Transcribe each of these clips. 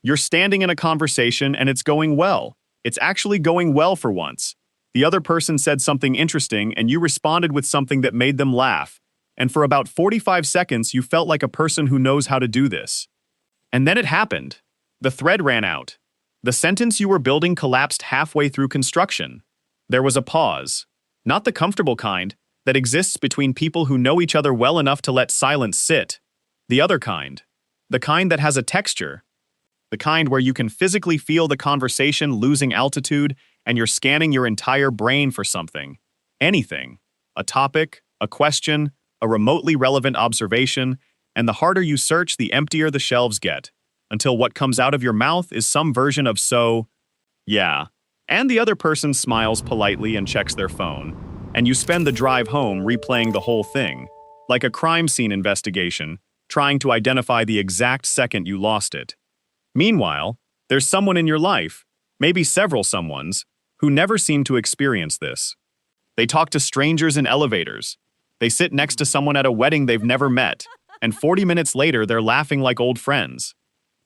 You're standing in a conversation and it's going well. It's actually going well for once. The other person said something interesting and you responded with something that made them laugh. And for about 45 seconds, you felt like a person who knows how to do this. And then it happened. The thread ran out. The sentence you were building collapsed halfway through construction. There was a pause. Not the comfortable kind that exists between people who know each other well enough to let silence sit. The other kind. The kind that has a texture. The kind where you can physically feel the conversation losing altitude and you're scanning your entire brain for something. Anything. A topic, a question, a remotely relevant observation, and the harder you search, the emptier the shelves get, until what comes out of your mouth is some version of so, yeah. And the other person smiles politely and checks their phone, and you spend the drive home replaying the whole thing, like a crime scene investigation, trying to identify the exact second you lost it. Meanwhile, there's someone in your life, maybe several someones, who never seem to experience this. They talk to strangers in elevators. They sit next to someone at a wedding they've never met, and 40 minutes later they're laughing like old friends.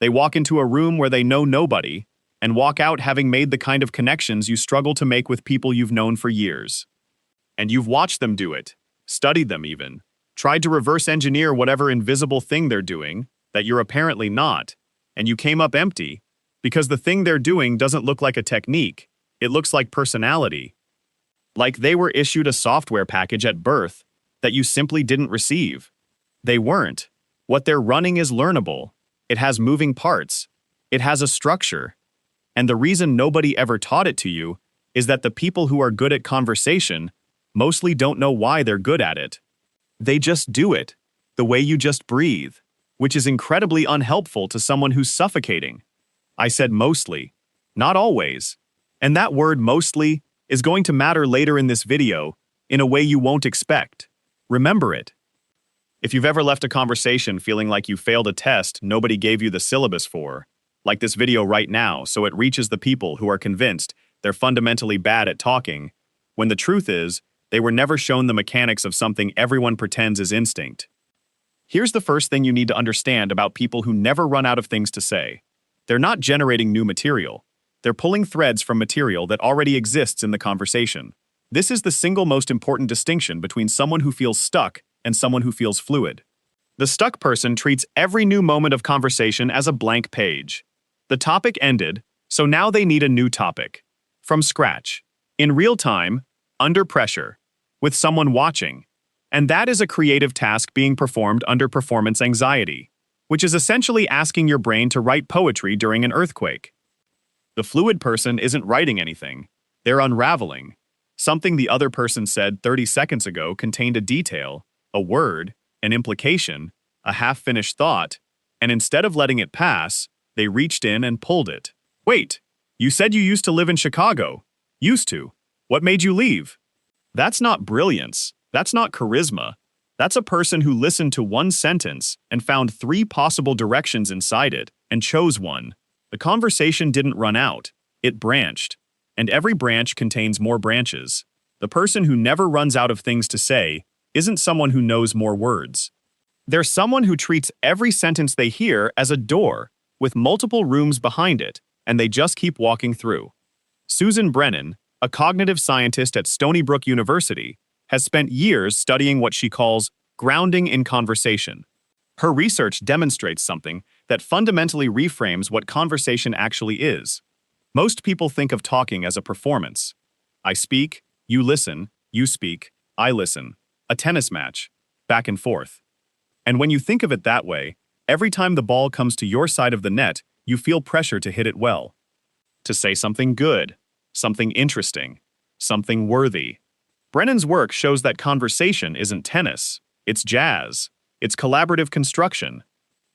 They walk into a room where they know nobody, and walk out having made the kind of connections you struggle to make with people you've known for years. And you've watched them do it, studied them even, tried to reverse engineer whatever invisible thing they're doing that you're apparently not, and you came up empty, because the thing they're doing doesn't look like a technique, it looks like personality. Like they were issued a software package at birth that you simply didn't receive. They weren't. What they're running is learnable. It has moving parts. It has a structure. And the reason nobody ever taught it to you is that the people who are good at conversation mostly don't know why they're good at it. They just do it, the way you just breathe, which is incredibly unhelpful to someone who's suffocating. I said mostly, not always. And that word mostly is going to matter later in this video in a way you won't expect. Remember it. If you've ever left a conversation feeling like you failed a test nobody gave you the syllabus for, like this video right now, so it reaches the people who are convinced they're fundamentally bad at talking, when the truth is, they were never shown the mechanics of something everyone pretends is instinct. Here's the first thing you need to understand about people who never run out of things to say. They're not generating new material. They're pulling threads from material that already exists in the conversation. This is the single most important distinction between someone who feels stuck and someone who feels fluid. The stuck person treats every new moment of conversation as a blank page. The topic ended, so now they need a new topic. From scratch. In real time, under pressure. With someone watching. And that is a creative task being performed under performance anxiety, which is essentially asking your brain to write poetry during an earthquake. The fluid person isn't writing anything. They're unraveling. Something the other person said 30 seconds ago contained a detail, a word, an implication, a half-finished thought, and instead of letting it pass, they reached in and pulled it. Wait, you said you used to live in Chicago. Used to. What made you leave? That's not brilliance. That's not charisma. That's a person who listened to one sentence and found 3 possible directions inside it and chose one. The conversation didn't run out. It branched. And every branch contains more branches. The person who never runs out of things to say isn't someone who knows more words. They're someone who treats every sentence they hear as a door, with multiple rooms behind it, and they just keep walking through. Susan Brennan, a cognitive scientist at Stony Brook University, has spent years studying what she calls grounding in conversation. Her research demonstrates something that fundamentally reframes what conversation actually is. Most people think of talking as a performance. I speak, you listen, you speak, I listen. A tennis match, back and forth. And when you think of it that way, every time the ball comes to your side of the net, you feel pressure to hit it well. To say something good, something interesting, something worthy. Brennan's work shows that conversation isn't tennis, it's jazz, it's collaborative construction.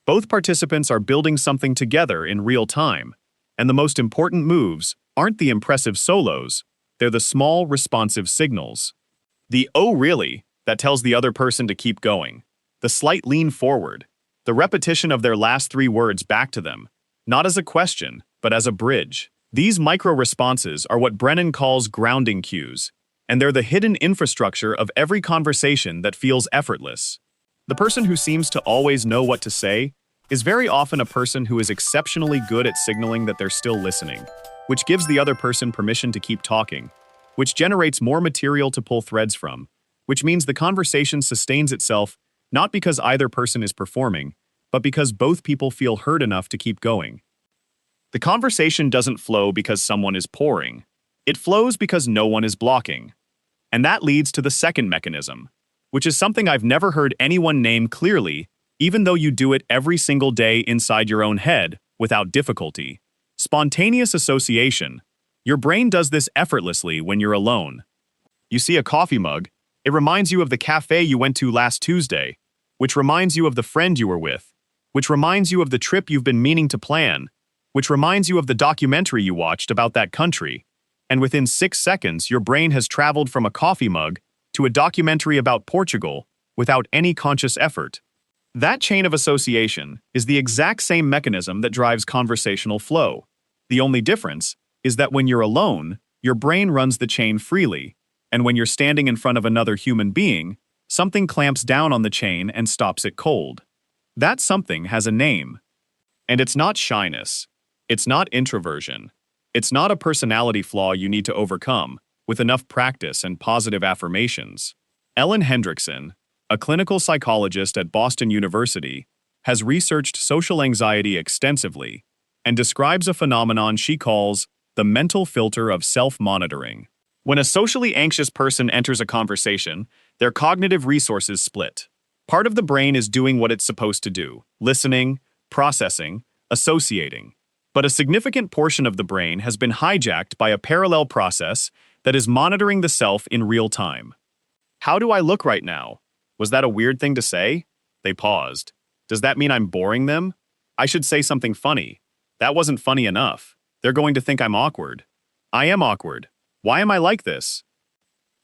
Both participants are building something together in real time, and the most important moves aren't the impressive solos, they're the small, responsive signals. The "oh really" that tells the other person to keep going, the slight lean forward, the repetition of their last 3 words back to them, not as a question, but as a bridge. These micro-responses are what Brennan calls grounding cues, and they're the hidden infrastructure of every conversation that feels effortless. The person who seems to always know what to say is very often a person who is exceptionally good at signaling that they're still listening, which gives the other person permission to keep talking, which generates more material to pull threads from, which means the conversation sustains itself not because either person is performing, but because both people feel heard enough to keep going. The conversation doesn't flow because someone is pouring. It flows because no one is blocking. And that leads to the second mechanism, which is something I've never heard anyone name clearly, even though you do it every single day inside your own head without difficulty. Spontaneous association. Your brain does this effortlessly when you're alone. You see a coffee mug, it reminds you of the cafe you went to last Tuesday, which reminds you of the friend you were with, which reminds you of the trip you've been meaning to plan, which reminds you of the documentary you watched about that country. And within 6 seconds, your brain has traveled from a coffee mug to a documentary about Portugal without any conscious effort. That chain of association is the exact same mechanism that drives conversational flow. The only difference is that when you're alone, your brain runs the chain freely, and when you're standing in front of another human being, something clamps down on the chain and stops it cold. That something has a name. And it's not shyness. It's not introversion. It's not a personality flaw you need to overcome with enough practice and positive affirmations. Ellen Hendrickson, a clinical psychologist at Boston University, has researched social anxiety extensively and describes a phenomenon she calls the mental filter of self-monitoring. When a socially anxious person enters a conversation, their cognitive resources split. Part of the brain is doing what it's supposed to do, listening, processing, associating. But a significant portion of the brain has been hijacked by a parallel process that is monitoring the self in real time. How do I look right now? Was that a weird thing to say? They paused. Does that mean I'm boring them? I should say something funny. That wasn't funny enough. They're going to think I'm awkward. I am awkward. Why am I like this?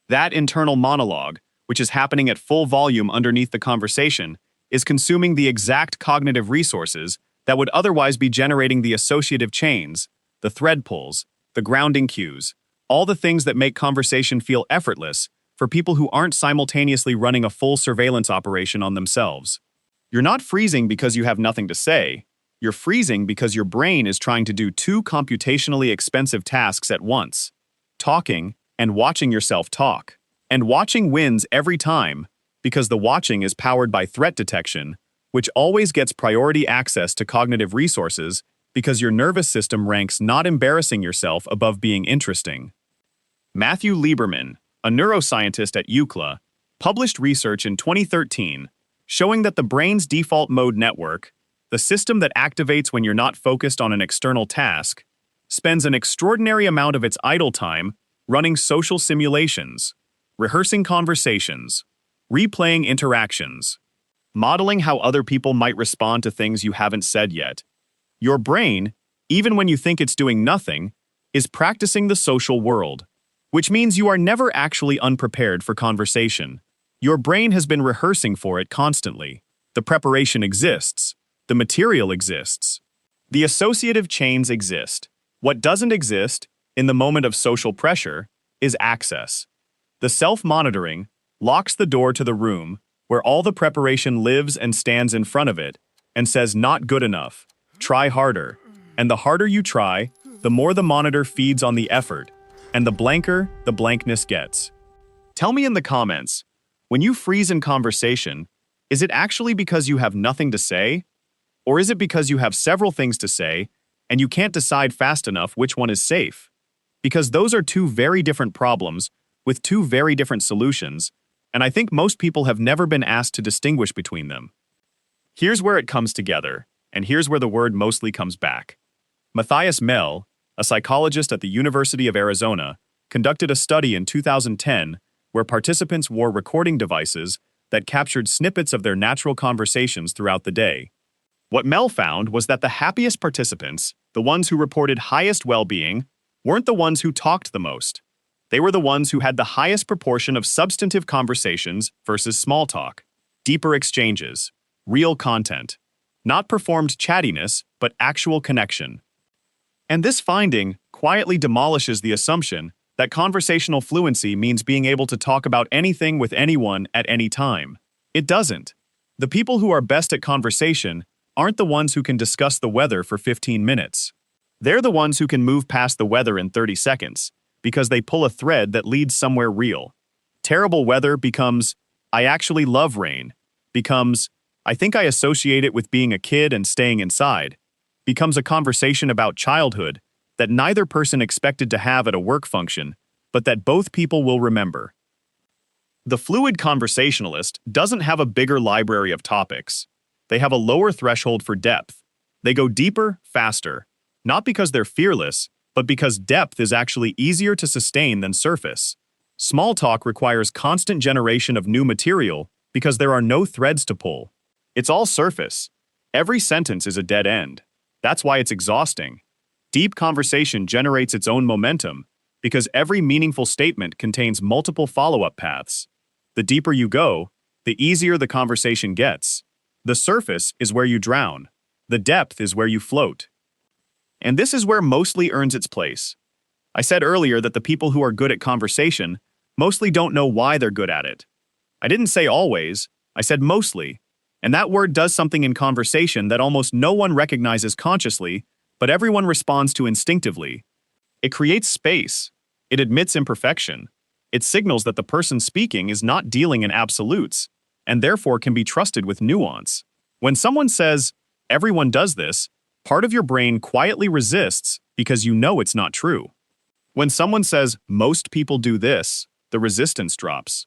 That internal monologue, which is happening at full volume underneath the conversation, is consuming the exact cognitive resources that would otherwise be generating the associative chains, the thread pulls, the grounding cues, all the things that make conversation feel effortless for people who aren't simultaneously running a full surveillance operation on themselves. You're not freezing because you have nothing to say. You're freezing because your brain is trying to do 2 computationally expensive tasks at once: talking and watching yourself talk. And watching wins every time because the watching is powered by threat detection, which always gets priority access to cognitive resources because your nervous system ranks not embarrassing yourself above being interesting. Matthew Lieberman, a neuroscientist at UCLA, published research in 2013 showing that the brain's default mode network, the system that activates when you're not focused on an external task, spends an extraordinary amount of its idle time running social simulations, rehearsing conversations, replaying interactions, modeling how other people might respond to things you haven't said yet. Your brain, even when you think it's doing nothing, is practicing the social world, which means you are never actually unprepared for conversation. Your brain has been rehearsing for it constantly. The preparation exists. The material exists. The associative chains exist. What doesn't exist, in the moment of social pressure, is access. The self-monitoring locks the door to the room where all the preparation lives and stands in front of it and says, "Not good enough. Try harder." And the harder you try, the more the monitor feeds on the effort, and the blanker the blankness gets. Tell me in the comments, when you freeze in conversation, is it actually because you have nothing to say? Or is it because you have several things to say and you can't decide fast enough which one is safe? Because those are 2 very different problems with 2 very different solutions, and I think most people have never been asked to distinguish between them. Here's where it comes together, and here's where the word mostly comes back. Matthias Mell, a psychologist at the University of Arizona, conducted a study in 2010 where participants wore recording devices that captured snippets of their natural conversations throughout the day. What Mell found was that the happiest participants, the ones who reported highest well-being, weren't the ones who talked the most. They were the ones who had the highest proportion of substantive conversations versus small talk, deeper exchanges, real content, not performed chattiness, but actual connection. And this finding quietly demolishes the assumption that conversational fluency means being able to talk about anything with anyone at any time. It doesn't. The people who are best at conversation aren't the ones who can discuss the weather for 15 minutes. They're the ones who can move past the weather in 30 seconds, because they pull a thread that leads somewhere real. Terrible weather becomes, I actually love rain, becomes, I think I associate it with being a kid and staying inside, becomes a conversation about childhood that neither person expected to have at a work function, but that both people will remember. The fluid conversationalist doesn't have a bigger library of topics. They have a lower threshold for depth. They go deeper, faster, not because they're fearless, but because depth is actually easier to sustain than surface. Small talk requires constant generation of new material because there are no threads to pull. It's all surface. Every sentence is a dead end. That's why it's exhausting. Deep conversation generates its own momentum because every meaningful statement contains multiple follow-up paths. The deeper you go, the easier the conversation gets. The surface is where you drown. The depth is where you float. And this is where mostly earns its place. I said earlier that the people who are good at conversation mostly don't know why they're good at it. I didn't say always, I said mostly. And that word does something in conversation that almost no one recognizes consciously, but everyone responds to instinctively. It creates space. It admits imperfection. It signals that the person speaking is not dealing in absolutes, and therefore can be trusted with nuance. When someone says, everyone does this, part of your brain quietly resists because you know it's not true. When someone says, most people do this, the resistance drops.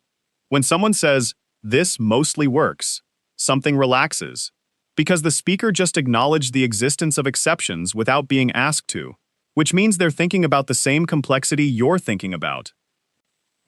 When someone says, this mostly works, something relaxes, because the speaker just acknowledged the existence of exceptions without being asked to, which means they're thinking about the same complexity you're thinking about.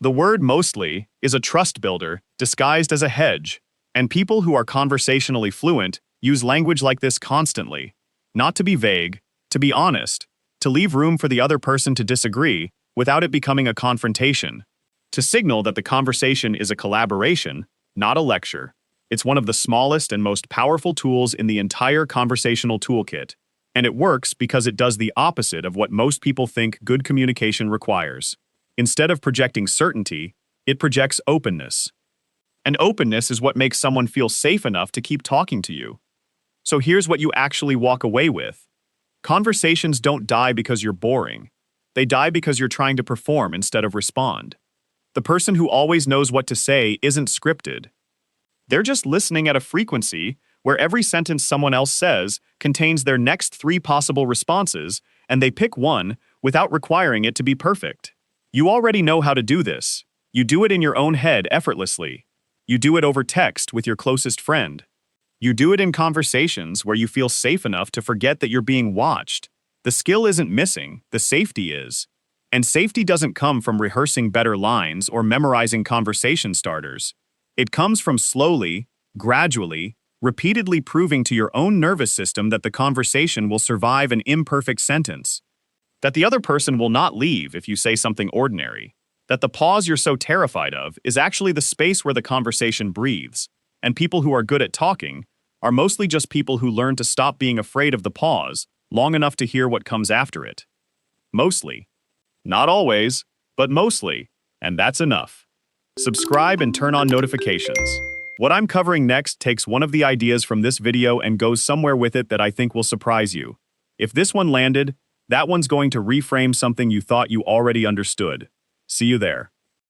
The word mostly is a trust builder disguised as a hedge, and people who are conversationally fluent use language like this constantly. Not to be vague, to be honest, to leave room for the other person to disagree without it becoming a confrontation, to signal that the conversation is a collaboration, not a lecture. It's one of the smallest and most powerful tools in the entire conversational toolkit, and it works because it does the opposite of what most people think good communication requires. Instead of projecting certainty, it projects openness. And openness is what makes someone feel safe enough to keep talking to you. So here's what you actually walk away with. Conversations don't die because you're boring. They die because you're trying to perform instead of respond. The person who always knows what to say isn't scripted. They're just listening at a frequency where every sentence someone else says contains their next 3 possible responses, and they pick one without requiring it to be perfect. You already know how to do this. You do it in your own head effortlessly. You do it over text with your closest friend. You do it in conversations where you feel safe enough to forget that you're being watched. The skill isn't missing, the safety is. And safety doesn't come from rehearsing better lines or memorizing conversation starters. It comes from slowly, gradually, repeatedly proving to your own nervous system that the conversation will survive an imperfect sentence. That the other person will not leave if you say something ordinary. That the pause you're so terrified of is actually the space where the conversation breathes. And people who are good at talking are mostly just people who learn to stop being afraid of the pause long enough to hear what comes after it. Mostly. Not always, but mostly, and that's enough. Subscribe and turn on notifications. What I'm covering next takes one of the ideas from this video and goes somewhere with it that I think will surprise you. If this one landed, that one's going to reframe something you thought you already understood. See you there.